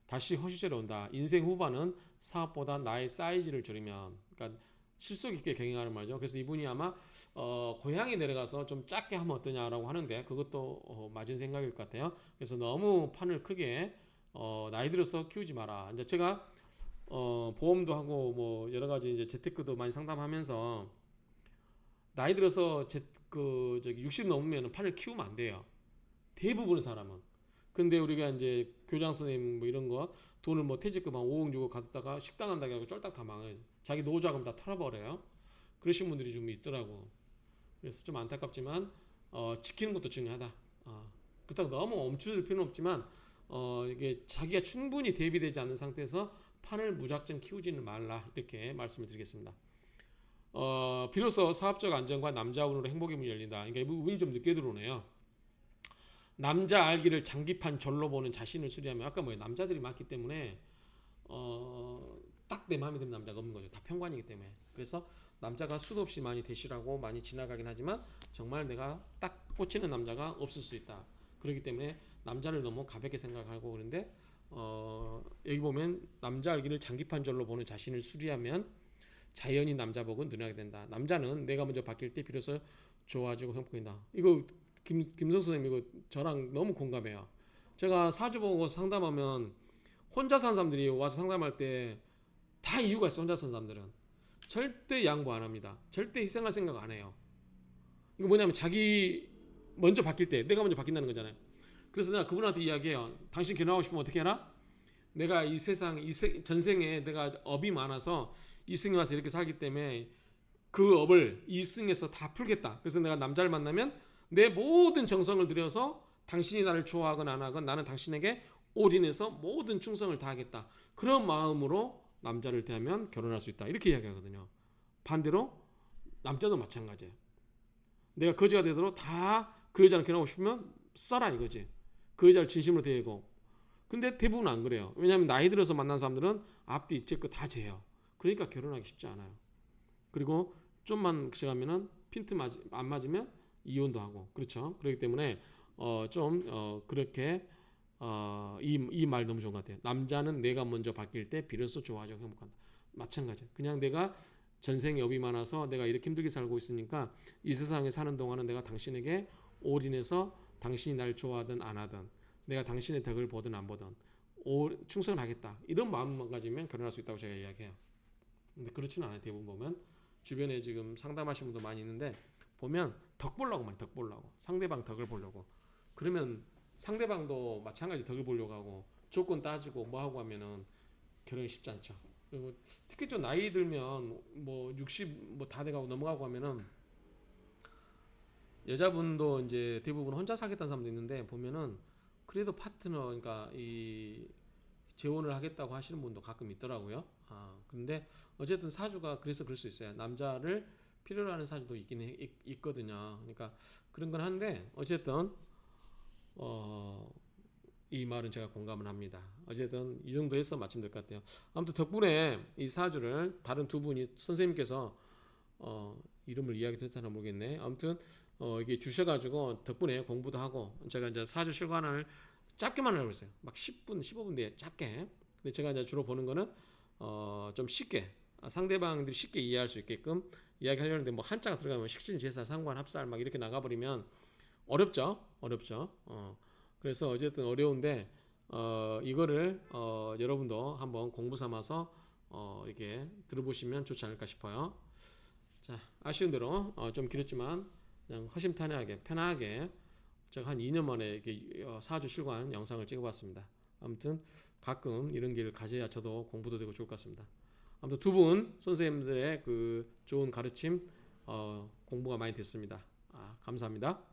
다시 허시절에 온다. 인생 후반은 사업보다 나의 사이즈를 줄이면, 그러니까 실속 있게 경영하는 말이죠. 그래서 이분이 아마 고향에 내려가서 좀 작게 하면 어떠냐라고 하는데 그것도 맞은 생각일 것 같아요. 그래서 너무 판을 크게 나이 들어서 키우지 마라. 이제 제가 보험도 하고 뭐 여러 가지 이제 재테크도 많이 상담하면서 나이 들어서 저기 60 넘으면 판을 키우면 안 돼요. 대부분의 사람은. 근데 우리가 이제 교장 선생님 뭐 이런 거 돈을 뭐 퇴직금 한 5억 주고 가다가 식당 한다고 하고 쫄딱 다 망해요. 자기 노후자금 다 털어버려요. 그러신 분들이 좀 있더라고. 그래서 좀 안타깝지만 지키는 것도 중요하다. 그렇다고 너무 멈추질 필요는 없지만 이게 자기가 충분히 대비되지 않는 상태에서 판을 무작정 키우지는 말라 이렇게 말씀을 드리겠습니다. 비로소 사업적 안정과 남자운으로 행복의 문이 열린다. 그러니까 운이 좀 늦게 들어오네요. 남자 알기를 장기판 절로 보는 자신을 수리하면 아까 뭐예요? 남자들이 많기 때문에 딱 내 마음에 드는 남자가 없는 거죠. 다 편관이기 때문에. 그래서 남자가 수도 없이 많이 대시라고 많이 지나가긴 하지만 정말 내가 딱 꽂히는 남자가 없을 수 있다. 그렇기 때문에 남자를 너무 가볍게 생각하고 그런데 여기 보면 남자 알기를 장기판 절로 보는 자신을 수리하면 자연히 남자복은 늘어나게 된다. 남자는 내가 먼저 바뀔 때 비로소 좋아지고 행복해진다. 이거 김성 선생님 이거 저랑 너무 공감해요. 제가 사주 보고 상담하면 혼자 사는 사람들이 와서 상담할 때 다 이유가 있어. 혼자 사는 사람들은 절대 양보 안 합니다. 절대 희생할 생각 안 해요. 이거 뭐냐면 자기 먼저 바뀔 때 내가 먼저 바뀐다는 거잖아요. 그래서 내가 그분한테 이야기해요. 당신 결혼하고 싶으면 어떻게 해라? 내가 이 세상 전생에 내가 업이 많아서 이승에 와서 이렇게 살기 때문에 그 업을 이승에서 다 풀겠다. 그래서 내가 남자를 만나면 내 모든 정성을 들여서 당신이 나를 좋아하건 안 하건 나는 당신에게 올인해서 모든 충성을 다하겠다. 그런 마음으로 남자를 대하면 결혼할 수 있다. 이렇게 이야기하거든요. 반대로 남자도 마찬가지예요. 내가 거지가 되도록 다 그 여자를 결혼하고 싶으면 써라 이거지. 그 여자를 진심으로 대하고. 근데 대부분 안 그래요. 왜냐하면 나이 들어서 만난 사람들은 앞뒤 뒷거 다 재요. 그러니까 결혼하기 쉽지 않아요. 그리고 좀만 지나면은 핀트 안 맞으면 이혼도 하고 그렇죠. 그렇기 때문에 그렇게 이 말 너무 좋은 것 같아요. 남자는 내가 먼저 바뀔 때 비로소 좋아하고 행복한다. 마찬가지. 그냥 내가 전생에 업이 많아서 내가 이렇게 힘들게 살고 있으니까 이 세상에 사는 동안은 내가 당신에게 올인해서 당신이 날 좋아하든 안 하든 내가 당신의 덕을 보든 안 보든 충성을 하겠다. 이런 마음만 가지면 결혼할 수 있다고 제가 이야기해요. 근데 그렇지는 않아요. 대부분 보면 주변에 지금 상담하시는 분도 많이 있는데 보면 덕 보려고 많이 덕 보려고 상대방 덕을 보려고 그러면 상대방도 마찬가지 덕을 보려고 하고 조건 따지고 뭐 하고 하면은 결혼이 쉽지 않죠. 그리고 특히 좀 나이 들면 뭐 60 뭐 다 돼가고 넘어가고 하면은 여자분도 이제 대부분 혼자 사겠다는 사람도 있는데 보면은 그래도 파트너 그러니까 이 재혼을 하겠다고 하시는 분도 가끔 있더라고요. 근데 어쨌든 사주가 그래서 그럴 수 있어요. 남자를 필요로 하는 사주도 있거든요. 그러니까 그런 건 한데 어쨌든 이 말은 제가 공감을 합니다. 어쨌든 이 정도 해서 마치면 될 것 같아요. 아무튼 덕분에 이 사주를 다른 두 분이 선생님께서 이름을 이야기 됐나 모르겠네. 아무튼 이게 주셔가지고 덕분에 공부도 하고 제가 이제 사주 실관을 짧게만 하고 있어요. 막 10분, 15분 뒤에 짧게. 근데 제가 이제 주로 보는 거는 좀 쉽게 상대방들이 쉽게 이해할 수 있게끔 이야기하려는데 뭐 한자가 들어가면 식신, 제사, 상관, 합살 막 이렇게 나가버리면 어렵죠. 그래서 어쨌든 어려운데 이거를 여러분도 한번 공부 삼아서 이렇게 들어보시면 좋지 않을까 싶어요. 자, 아쉬운 대로 좀 길었지만 그냥 허심탄회하게 편하게 제가 한 2년 만에 이렇게 사주 실관 영상을 찍어봤습니다. 아무튼 가끔 이런 기회를 가져야 저도 공부도 되고 좋을 것 같습니다. 아무튼 두 분 선생님들의 그 좋은 가르침 공부가 많이 됐습니다. 감사합니다.